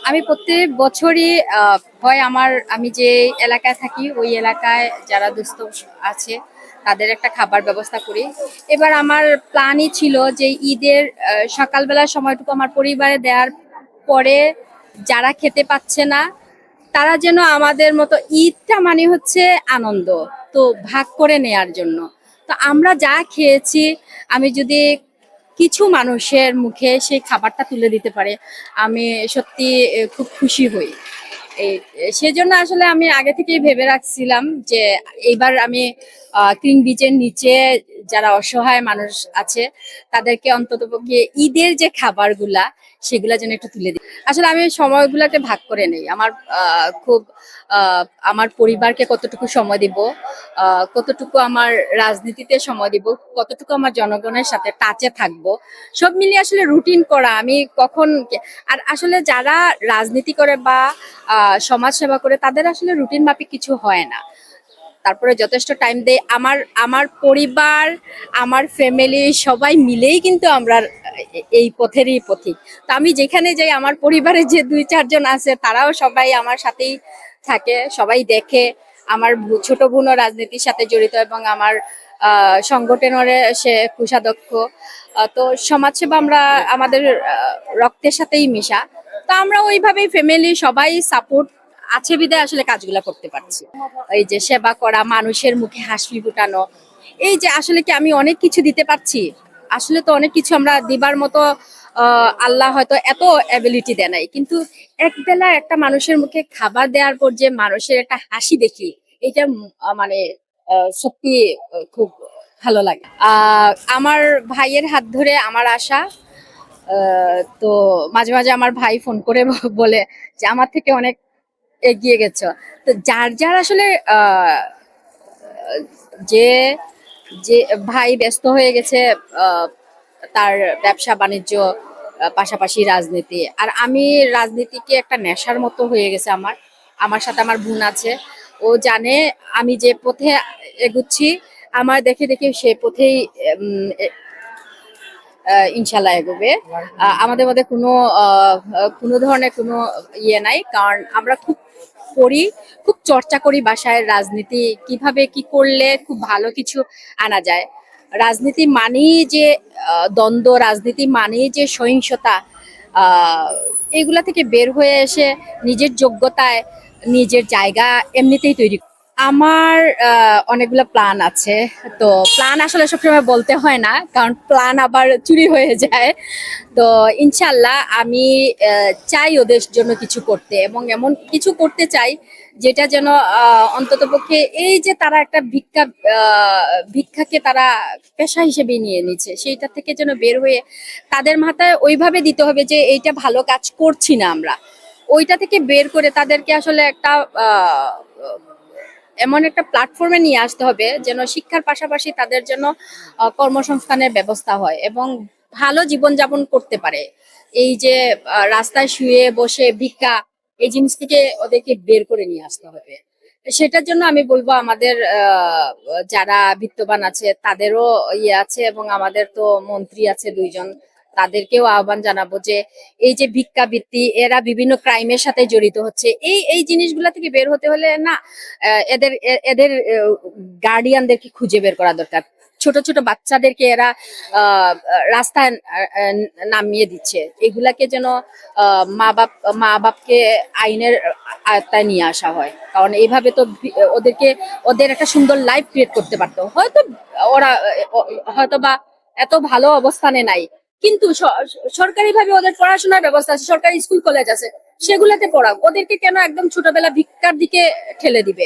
আমি প্রত্যেক বছরই হয় আমি যে এলাকায় থাকি ওই এলাকায় যারা দুস্থ আছে তাদের একটা খাবার ব্যবস্থা করি। এবার আমার প্ল্যানই ছিল যে ঈদের সকালবেলার সময়টুকু আমার পরিবারে দেওয়ার পরে যারা খেতে পাচ্ছে না তারা যেন আমাদের মতো, ঈদটা মানে হচ্ছে আনন্দ, তো ভাগ করে নেয়ার জন্য। তো আমরা যা খেয়েছি, আমি যদি কিছু মানুষের মুখে সেই খাবারটা তুলে দিতে পারে, আমি সত্যি খুব খুশি হই। এই সেজন্য আসলে আমি আগে থেকেই ভেবে রাখছিলাম যে এইবার আমি ক্রিং বিচের নিচে যারা অসহায় মানুষ আছে তাদেরকে অন্ততপক্ষে ঈদের যে খাবারগুলা সেগুলা যেন একটু তুলে দিই। আসলে আমি সময়গুলোকে ভাগ করে নেই। খুব আমার পরিবারকে কতটুকু সময় দিব, কতটুকু আমার রাজনীতিতে সময় দিব, কতটুকু আমার জনগণের সাথে টাচে থাকবো, সব মিলিয়ে আসলে রুটিন করা আমি কখন। আর আসলে যারা রাজনীতি করে বা সমাজ সেবা করে তাদের আসলে রুটিন মাফিক কিছু হয় না। তারপরে যথেষ্ট টাইম দেয় আমার আমার পরিবার, আমার ফ্যামিলি সবাই মিলেই কিন্তু আমরা এই পথেরই পথিক। তো আমি যেখানে যাই আমার পরিবারের যে 2-4 জন আছে তারাও সবাই আমার সাথেই থাকে, সবাই দেখে। আমার ছোট বোনও রাজনীতির সাথে জড়িত এবং আমার সংগঠনের সে কোষাধ্যক্ষ। তো সমাজসেবা আমরা আমাদের রক্তের সাথেই মিশা। তো আমরা ওইভাবেই ফ্যামিলি সবাই সাপোর্ট আছে বিধায় আসলে কাজগুলা করতে পারছি। এই যে সেবা করা, মানুষের মুখে হাসি ফুটানো, এই যে আসলে কি আমি অনেক কিছু দিতে পারছি? আসলে তো অনেক কিছু আমরা দিবার মতো আল্লাহ হয়তো এত অ্যাবিলিটি দেয় নাই, কিন্তু একবেলা একটা মানুষের মুখে খাবার দেওয়ার পর যে মানুষের একটা হাসি দেখি, এটা মানে সত্যি খুব ভালো লাগে। আমার ভাইয়ের হাত ধরে আমার আশা। তো মাঝে মাঝে আমার ভাই ফোন করে বলে যে আমার থেকে অনেক এগিয়ে গেছো। তো যার যার আসলে যে যে ভাই ব্যস্ত হয়ে গেছে, আহ, তার ব্যবসা বাণিজ্য, পাশাপাশি রাজনীতি, আর আমি রাজনীতিকে একটা নেশার মতো হয়ে গেছে আমার। আমার সাথে আমার বোন আছে, ও জানে আমি যে পথে এগুচ্ছি, আমার দেখে দেখে সে পথেই ইনশাল্লাহ এগোবে। আমাদের মধ্যে কোনো ধরনের কোনো ইয়ে নাই, কারণ আমরা খুব করি, খুব চর্চা করি বাসায় রাজনীতি কিভাবে কি করলে খুব ভালো কিছু আনা যায়। রাজনীতি মানেই যে দ্বন্দ্ব, রাজনীতি মানেই যে সহিংসতা, আহ এগুলা থেকে বের হয়ে এসে নিজের যোগ্যতায় নিজের জায়গা এমনিতেই তৈরি। আমার অনেকগুলো প্ল্যান আছে। তো প্ল্যান আসলে সবসময় বলতে হয় না, কারণ প্ল্যান আবার চুরি হয়ে যায়। তো ইনশাল্লাহ আমি চাই ওদের জন্য কিছু করতে, এবং এমন কিছু করতে চাই যেটা যেন অন্ততপক্ষে এই যে তারা একটা ভিক্ষাকে তারা পেশা হিসেবে নিয়ে নিচ্ছে, সেইটা থেকে যেন বের হয়ে তাদের মাথায় ওইভাবে দিতে হবে যে এইটা ভালো কাজ করছি না আমরা। ওইটা থেকে বের করে তাদেরকে আসলে একটা এমন একটা প্ল্যাটফর্মে নিয়ে আসতে হবে যেন শিক্ষার পাশাপাশি তাদের জন্য কর্মসংস্থানের ব্যবস্থা হয় এবং ভালো জীবনযাপন করতে পারে। এই যে রাস্তায় শুয়ে বসে ভিক্ষা, এই জিনিস থেকে ওদেরকে বের করে নিয়ে আসতে হবে। সেটার জন্য আমি বলবো আমাদের যারা বিত্তবান আছে তাদেরও ইয়ে আছে, এবং আমাদের তো মন্ত্রী আছে 2 জন, তাদেরকেও আহ্বান জানাবো যে এই যে ভিক্ষাবৃত্তি, এরা বিভিন্ন ক্রাইমের সাথে জড়িত হচ্ছে, এই এই জিনিসগুলা থেকে বের হতে হলে না, এদের এদের গার্ডিয়ানদেরকে খুঁজে বের করা দরকার। ছোট ছোট বাচ্চাদেরকে এরা রাস্তায় নামিয়ে দিচ্ছে, এগুলাকে যেন মা বাপকে আইনের আয়ত্তায় নিয়ে আসা হয়। কারণ এইভাবে তো ওদের একটা সুন্দর লাইফ ক্রিয়েট করতে পারতো, হয়তো ওরা হয়তো বা এত ভালো অবস্থানে নাই, কিন্তু সরকারি ভাবে ওদের পড়াশোনার ব্যবস্থা আছে, সরকারি স্কুল কলেজ আছে, সেগুলোতে পড়াক। ওদেরকে কেন একদম ছোটবেলা ভিক্ষার দিকে ঠেলে দিবে?